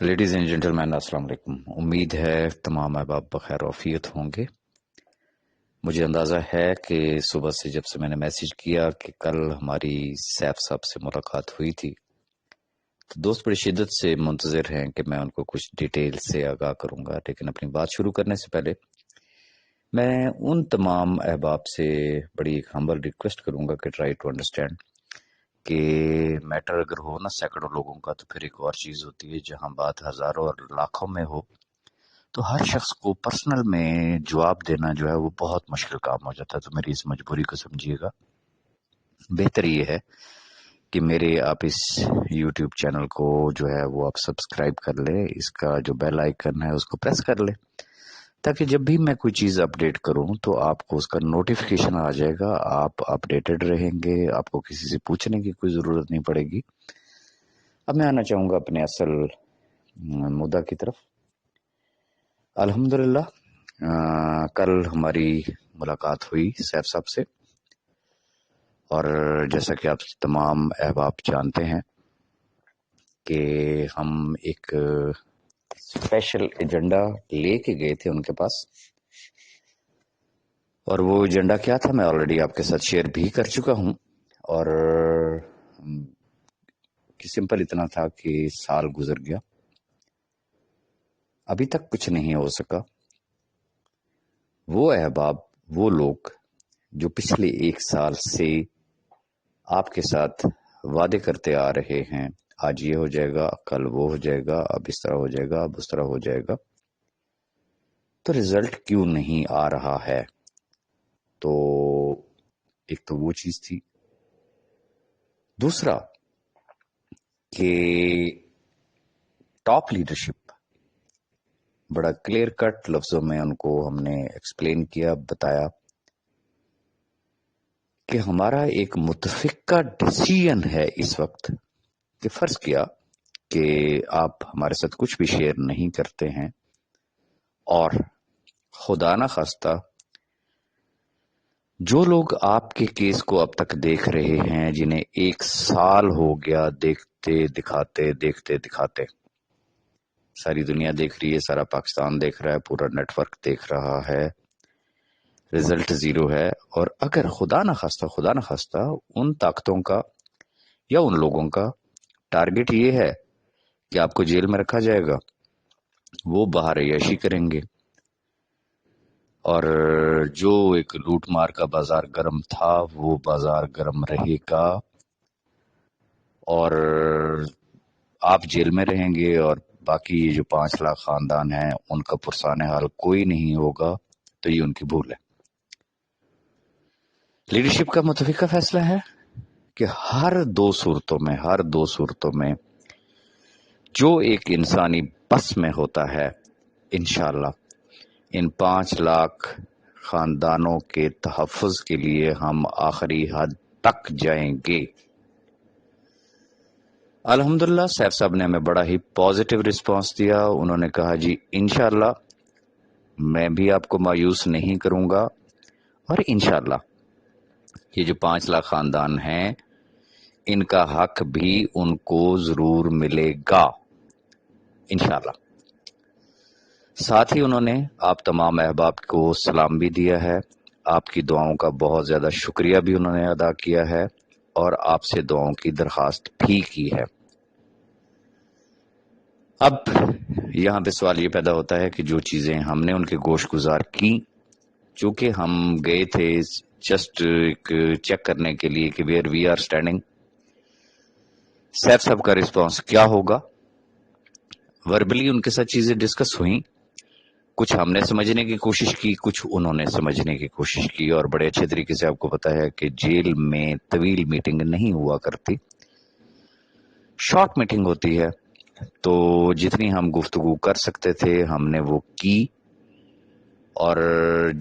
Ladies and gentleman السلام علیکم۔ امید ہے تمام احباب بخیر وفیت ہوں گے۔ مجھے اندازہ ہے کہ صبح سے جب سے میں نے میسج کیا کہ کل ہماری سیف صاحب سے ملاقات ہوئی تھی تو دوست بڑی شدت سے منتظر ہیں کہ میں ان کو کچھ ڈیٹیل سے آگاہ کروں گا، لیکن اپنی بات شروع کرنے سے پہلے میں ان تمام احباب سے بڑی ایک ہمبل ریکویسٹ کروں گا کہ ٹرائی ٹو انڈرسٹینڈ کہ میٹر اگر ہو نا سینکڑوں لوگوں کا تو پھر ایک اور چیز ہوتی ہے، جہاں بات ہزاروں اور لاکھوں میں ہو تو ہر شخص کو پرسنل میں جواب دینا جو ہے وہ بہت مشکل کام ہو جاتا ہے۔ تو میری اس مجبوری کو سمجھیے گا۔ بہتر یہ ہے کہ میرے آپ اس یوٹیوب چینل کو جو ہے وہ آپ سبسکرائب کر لیں، اس کا جو بیل آئیکن ہے اس کو پریس کر لیں، تاکہ جب بھی میں کوئی چیز اپڈیٹ کروں تو آپ کو اس کا نوٹیفیکیشن آ جائے گا، آپ اپڈیٹڈ رہیں گے، آپ کو کسی سے پوچھنے کی کوئی ضرورت نہیں پڑے گی۔ اب میں آنا چاہوں گا اپنے اصل مدعا کی طرف۔ الحمدللہ کل ہماری ملاقات ہوئی سیف صاحب سے، اور جیسا کہ آپ تمام احباب جانتے ہیں کہ ہم ایک اسپیشل ایجنڈا لے کے گئے تھے ان کے پاس، اور وہ ایجنڈا کیا تھا میں آلریڈی آپ کے ساتھ شیئر بھی کر چکا ہوں، اور سمپل اتنا تھا کہ سال گزر گیا، ابھی تک کچھ نہیں ہو سکا۔ وہ احباب، وہ لوگ جو پچھلے ایک سال سے آپ کے ساتھ وعدے کرتے آ رہے ہیں، آج یہ ہو جائے گا، کل وہ ہو جائے گا، اب اس طرح ہو جائے گا، اب اس طرح ہو جائے گا، تو رزلٹ کیوں نہیں آ رہا ہے؟ تو ایک تو وہ چیز تھی۔ دوسرا کہ ٹاپ لیڈرشپ، بڑا کلیئر کٹ لفظوں میں ان کو ہم نے ایکسپلین کیا، بتایا کہ ہمارا ایک متفقہ ڈیسیژن ہے اس وقت کہ فرض کیا کہ آپ ہمارے ساتھ کچھ بھی شیئر نہیں کرتے ہیں، اور خدا نہ خواستہ جو لوگ آپ کے کیس کو اب تک دیکھ رہے ہیں، جنہیں ایک سال ہو گیا دیکھتے دکھاتے، ساری دنیا دیکھ رہی ہے، سارا پاکستان دیکھ رہا ہے، پورا نیٹ ورک دیکھ رہا ہے، رزلٹ زیرو ہے، اور اگر خدا نہ خواستہ ان طاقتوں کا یا ان لوگوں کا ٹارگٹ یہ ہے کہ آپ کو جیل میں رکھا جائے گا، وہ باہر عیاشی کریں گے، اور جو ایک لوٹ مار کا بازار گرم تھا وہ بازار گرم رہے گا، اور آپ جیل میں رہیں گے، اور باقی یہ جو 5 لاکھ خاندان ہیں ان کا پرسان حال کوئی نہیں ہوگا، تو یہ ان کی بھول ہے۔ لیڈرشپ کا متفقہ فیصلہ ہے کہ ہر دو صورتوں میں جو ایک انسانی بس میں ہوتا ہے، انشاءاللہ ان 5 لاکھ خاندانوں کے تحفظ کے لیے ہم آخری حد تک جائیں گے۔ الحمدللہ سیف صاحب نے ہمیں بڑا ہی پازیٹیو رسپانس دیا، انہوں نے کہا جی انشاءاللہ میں بھی آپ کو مایوس نہیں کروں گا، اور انشاءاللہ یہ جو 5 لاکھ خاندان ہیں ان کا حق بھی ان کو ضرور ملے گا انشاءاللہ۔ ساتھ ہی انہوں نے آپ تمام احباب کو سلام بھی دیا ہے، آپ کی دعاؤں کا بہت زیادہ شکریہ بھی انہوں نے ادا کیا ہے، اور آپ سے دعاؤں کی درخواست بھی کی ہے۔ اب یہاں پہ سوال یہ پیدا ہوتا ہے کہ جو چیزیں ہم نے ان کے گوش گزار کی، چونکہ ہم گئے تھے جسٹ ایک چیک کرنے کے لیے کہ where we are standing, Saif صاحب کا رسپانس کیا ہوگا، وربلی ان کے ساتھ چیزیں ڈسکس ہوئیں، کچھ ہم نے سمجھنے کی کوشش کی، کچھ انہوں نے سمجھنے کی کوشش کی، اور بڑے اچھے طریقے سے آپ کو پتا ہے کہ جیل میں طویل میٹنگ نہیں ہوا کرتی، شارٹ میٹنگ ہوتی ہے، تو جتنی ہم گفتگو کر سکتے تھے ہم نے وہ کی، اور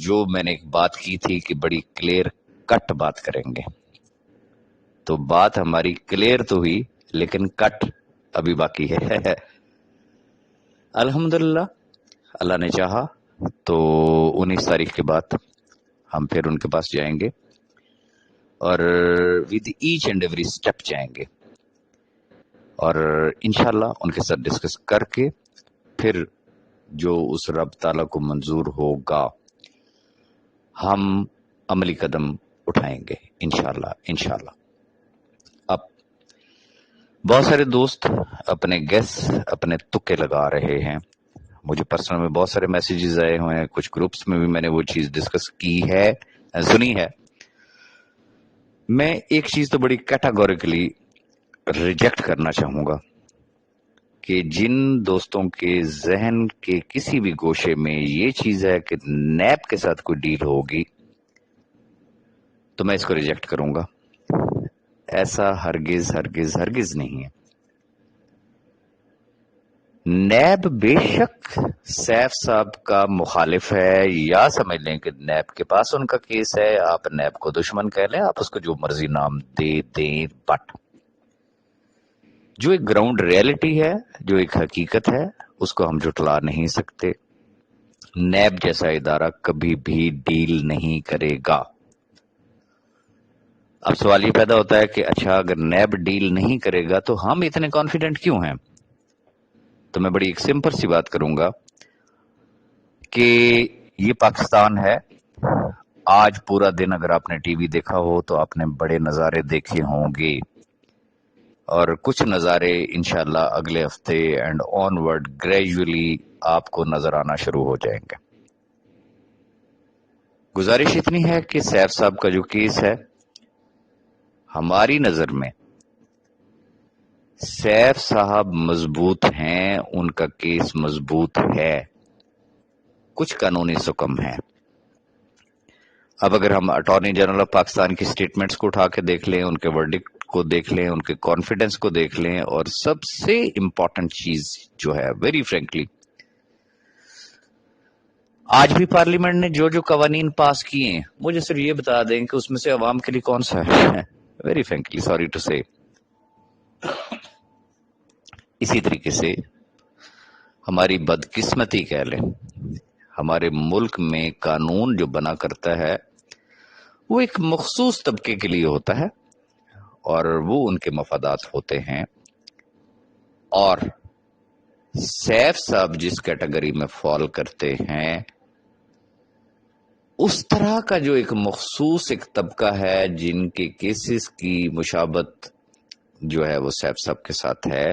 جو میں نے ایک بات کی تھی کہ بڑی کلیئر کٹ بات کریں گے، تو بات ہماری کلیئر تو ہوئی لیکن کٹ ابھی باقی ہے۔ الحمدللہ اللہ نے چاہا تو 19 تاریخ کے بعد ہم پھر ان کے پاس جائیں گے، اور with each and every step جائیں گے، اور انشاءاللہ ان کے ساتھ ڈسکس کر کے پھر جو اس رب تعالیٰ کو منظور ہوگا ہم عملی قدم اٹھائیں گے انشاءاللہ. اب بہت سارے دوست اپنے گیس اپنے تکے لگا رہے ہیں. مجھے پرسنل میں بہت سارے میسیجز آئے ہوئے ہیں، کچھ گروپس میں بھی میں نے وہ چیز ڈسکس کی ہے، سنی ہے. میں ایک چیز تو بڑی کیٹاگوریکلی ریجیکٹ کرنا چاہوں گا کہ جن دوستوں کے ذہن کے کسی بھی گوشے میں یہ چیز ہے کہ نیب کے ساتھ کوئی ڈیل ہوگی تو میں اس کو ریجیکٹ کروں گا. ایسا ہرگز نہیں ہے. نیب بے شک سیف صاحب کا مخالف ہے، یا سمجھ لیں کہ نیب کے پاس ان کا کیس ہے، آپ نیب کو دشمن کہہ لیں، آپ اس کو جو مرضی نام دے دیں، بٹ جو ایک گراؤنڈ ریئلٹی ہے، جو ایک حقیقت ہے، اس کو ہم جھٹلا نہیں سکتے. نیب جیسا ادارہ کبھی بھی ڈیل نہیں کرے گا. اب سوال یہ پیدا ہوتا ہے کہ اچھا اگر نیب ڈیل نہیں کرے گا تو ہم اتنے کانفیڈنٹ کیوں ہیں؟ تو میں بڑی ایک سمپل سی بات کروں گا کہ یہ پاکستان ہے. آج پورا دن اگر آپ نے ٹی وی دیکھا ہو تو آپ نے بڑے نظارے دیکھے ہوں گے، اور کچھ نظارے انشاءاللہ اگلے ہفتے اینڈ آن ورڈ گریجولی آپ کو نظر آنا شروع ہو جائیں گے. گزارش اتنی ہے کہ سیف صاحب کا جو کیس ہے، ہماری نظر میں سیف صاحب مضبوط ہیں، ان کا کیس مضبوط ہے، کچھ قانونی سکم ہے. اب اگر ہم اٹارنی جنرل آف پاکستان کی سٹیٹمنٹس کو اٹھا کے دیکھ لیں، ان کے ورڈکٹ کو دیکھ لیں، ان کے کانفیڈنس کو دیکھ لیں، اور سب سے امپورٹنٹ چیز جو ہے ویری فرینکلی، آج بھی پارلیمنٹ نے جو جو قوانین پاس کیے ہیں، مجھے صرف یہ بتا دیں کہ اس میں سے عوام کے لیے کون سا ہے. ویری فرینکلی سوری ٹو سے. اسی طریقے سے ہماری بدقسمتی کہہ لیں، ہمارے ملک میں قانون جو بنا کرتا ہے وہ ایک مخصوص طبقے کے لیے ہوتا ہے، اور وہ ان کے مفادات ہوتے ہیں. اور سیف صاحب جس کیٹیگری میں فال کرتے ہیں، اس طرح کا جو ایک مخصوص ایک طبقہ ہے جن کے کیسز کی مشابت جو ہے وہ سیف صاحب کے ساتھ ہے،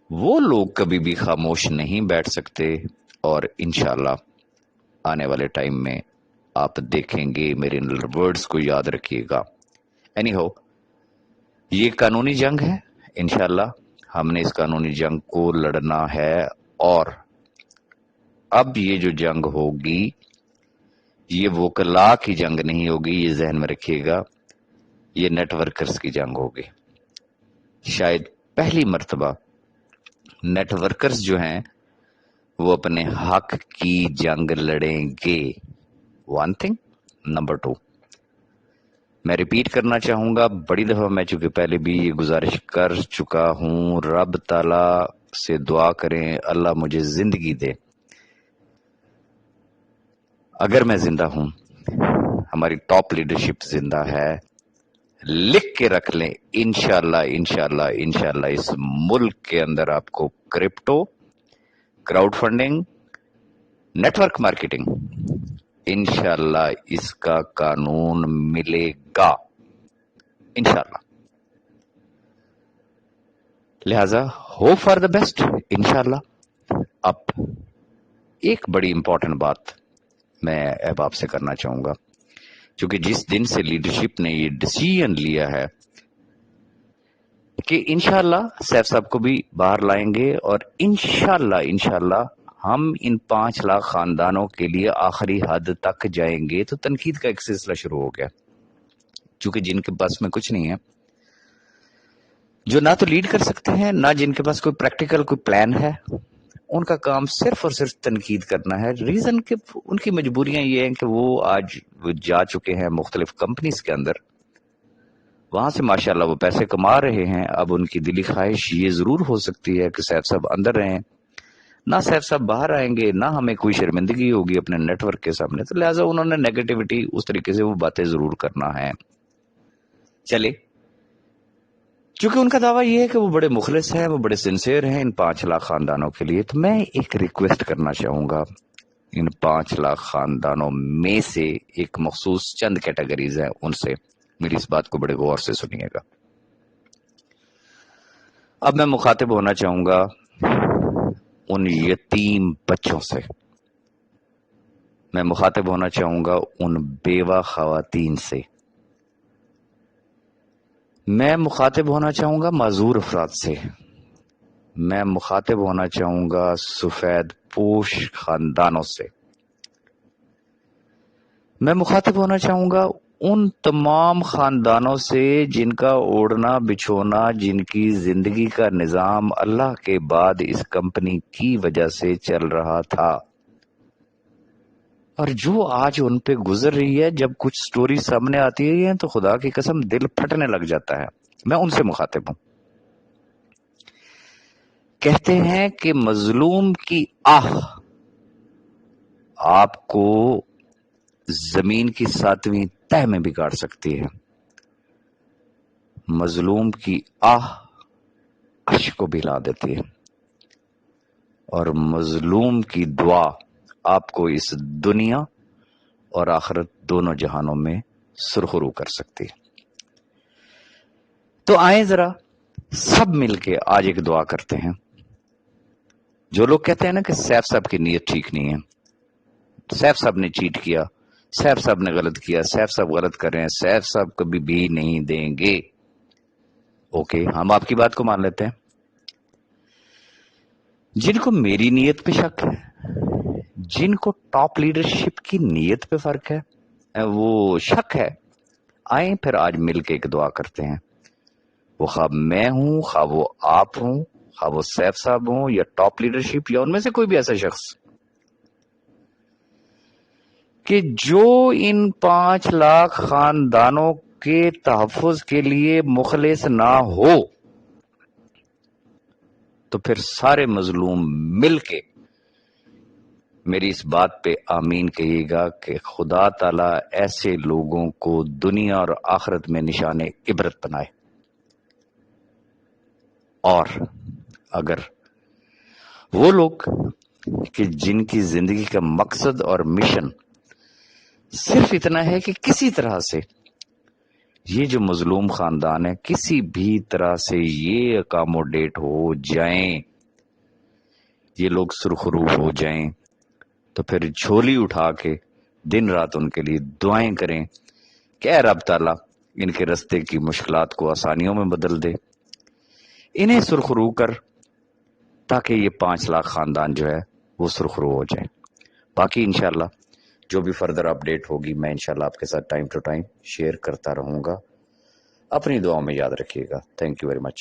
وہ لوگ کبھی بھی خاموش نہیں بیٹھ سکتے. اور انشاءاللہ آنے والے ٹائم میں آپ دیکھیں گے. میرے ورڈز کو یاد رکھیے گا. اینی ہو، یہ قانونی جنگ ہے. انشاءاللہ ہم نے اس قانونی جنگ کو لڑنا ہے. اور اب یہ جو جنگ ہوگی یہ وکلاء کی جنگ نہیں ہوگی، یہ ذہن میں رکھیے گا، یہ نیٹ ورکرز کی جنگ ہوگی. شاید پہلی مرتبہ نیٹ ورکرز جو ہیں وہ اپنے حق کی جنگ لڑیں گے. One thing. نمبر 2، میں ریپیٹ کرنا چاہوں گا، بڑی دفعہ میں چونکہ پہلے بھی یہ گزارش کر چکا ہوں، رب تعالی سے دعا کریں اللہ مجھے زندگی دے. اگر میں زندہ ہوں، ہماری ٹاپ لیڈرشپ زندہ ہے، لکھ کے رکھ لیں، انشاءاللہ اس ملک کے اندر آپ کو crypto, crowd funding, network marketing, انشاءاللہ اس کا قانون ملے گا انشاءاللہ. لہذا ہوپ فار دا بیسٹ انشاءاللہ. اب ایک بڑی امپورٹنٹ بات میں احباب سے کرنا چاہوں گا، کیونکہ جس دن سے لیڈرشپ نے یہ ڈیسیژن لیا ہے کہ انشاءاللہ سیف صاحب کو بھی باہر لائیں گے، اور انشاءاللہ ہم ان 5 لاکھ خاندانوں کے لیے آخری حد تک جائیں گے. تو تنقید کا ایک سلسلہ شروع ہو گیا، چونکہ جن کے پاس میں کچھ نہیں ہے، جو نہ تو لیڈ کر سکتے ہیں، نہ جن کے پاس کوئی پریکٹیکل کوئی پلان ہے، ان کا کام صرف اور صرف تنقید کرنا ہے. ریزن کہ ان کی مجبوریاں یہ ہیں کہ وہ آج جا چکے ہیں مختلف کمپنیز کے اندر، وہاں سے ماشاءاللہ وہ پیسے کما رہے ہیں. اب ان کی دلی خواہش یہ ضرور ہو سکتی ہے کہ سیف صاحب اندر رہیں، نہ سیف صاحب باہر آئیں گے، نہ ہمیں کوئی شرمندگی ہوگی اپنے نیٹ ورک کے سامنے. تو لہٰذا انہوں نے نیگیٹیوٹی اس طریقے سے وہ باتیں ضرور کرنا ہے. چلے چونکہ ان کا دعویٰ یہ ہے کہ وہ بڑے مخلص ہیں، وہ بڑے سنسیئر ہیں ان 5 لاکھ خاندانوں کے لیے، تو میں ایک ریکویسٹ کرنا چاہوں گا ان 5 لاکھ خاندانوں میں سے ایک مخصوص چند کیٹیگریز ہیں، ان سے میری اس بات کو بڑے غور سے سنیے گا۔ اب میں مخاطب ہونا چاہوں گا ان یتیم بچوں سے، میں مخاطب ہونا چاہوں گا ان بیوہ خواتین سے، میں مخاطب ہونا چاہوں گا معذور افراد سے، میں مخاطب ہونا چاہوں گا سفید پوش خاندانوں سے، میں مخاطب ہونا چاہوں گا ان تمام خاندانوں سے جن کا اوڑھنا بچھونا، جن کی زندگی کا نظام اللہ کے بعد اس کمپنی کی وجہ سے چل رہا تھا، اور جو آج ان پہ گزر رہی ہے۔ جب کچھ سٹوری سامنے آتی ہے تو خدا کی قسم دل پھٹنے لگ جاتا ہے۔ میں ان سے مخاطب ہوں۔ کہتے ہیں کہ مظلوم کی آہ آپ کو زمین کی 7ویں تہ میں بگاڑ سکتی ہے، مظلوم کی آہ عرش کو بھلا دیتی ہے، اور مظلوم کی دعا آپ کو اس دنیا اور آخرت دونوں جہانوں میں سرخرو کر سکتی ہے۔ تو آئیں ذرا سب مل کے آج ایک دعا کرتے ہیں۔ جو لوگ کہتے ہیں نا کہ سیف صاحب کی نیت ٹھیک نہیں ہے، سیف صاحب نے چیٹ کیا، سیف صاحب نے غلط کیا، سیف صاحب غلط کر رہے ہیں، سیف صاحب کبھی بھی نہیں دیں گے، اوکے ہم آپ کی بات کو مان لیتے ہیں۔ جن کو میری نیت پہ شک ہے، جن کو ٹاپ لیڈرشپ کی نیت پہ فرق ہے، وہ شک ہے، آئیں پھر آج مل کے ایک دعا کرتے ہیں۔ وہ خواہ میں ہوں، خواہ وہ آپ ہوں، خواہ وہ سیف صاحب ہوں، یا ٹاپ لیڈرشپ، یا ان میں سے کوئی بھی ایسا شخص کہ جو ان 5 لاکھ خاندانوں کے تحفظ کے لیے مخلص نہ ہو، تو پھر سارے مظلوم مل کے میری اس بات پہ آمین کہیے گا کہ خدا تعالی ایسے لوگوں کو دنیا اور آخرت میں نشان عبرت بنائے۔ اور اگر وہ لوگ کہ جن کی زندگی کا مقصد اور مشن صرف اتنا ہے کہ کسی طرح سے یہ جو مظلوم خاندان ہے کسی بھی طرح سے یہ اکاموڈیٹ ہو جائیں، یہ لوگ سرخرو ہو جائیں، تو پھر جھولی اٹھا کے دن رات ان کے لیے دعائیں کریں کہ اے رب تعالیٰ ان کے رستے کی مشکلات کو آسانیوں میں بدل دے، انہیں سرخرو کر، تاکہ یہ 5 لاکھ خاندان جو ہے وہ سرخرو ہو جائے۔ باقی انشاءاللہ جو بھی فردر اپڈیٹ ہوگی میں انشاءاللہ آپ کے ساتھ ٹائم ٹو ٹائم شیئر کرتا رہوں گا۔ اپنی دعاؤں میں یاد رکھیے گا۔ Thank you very much.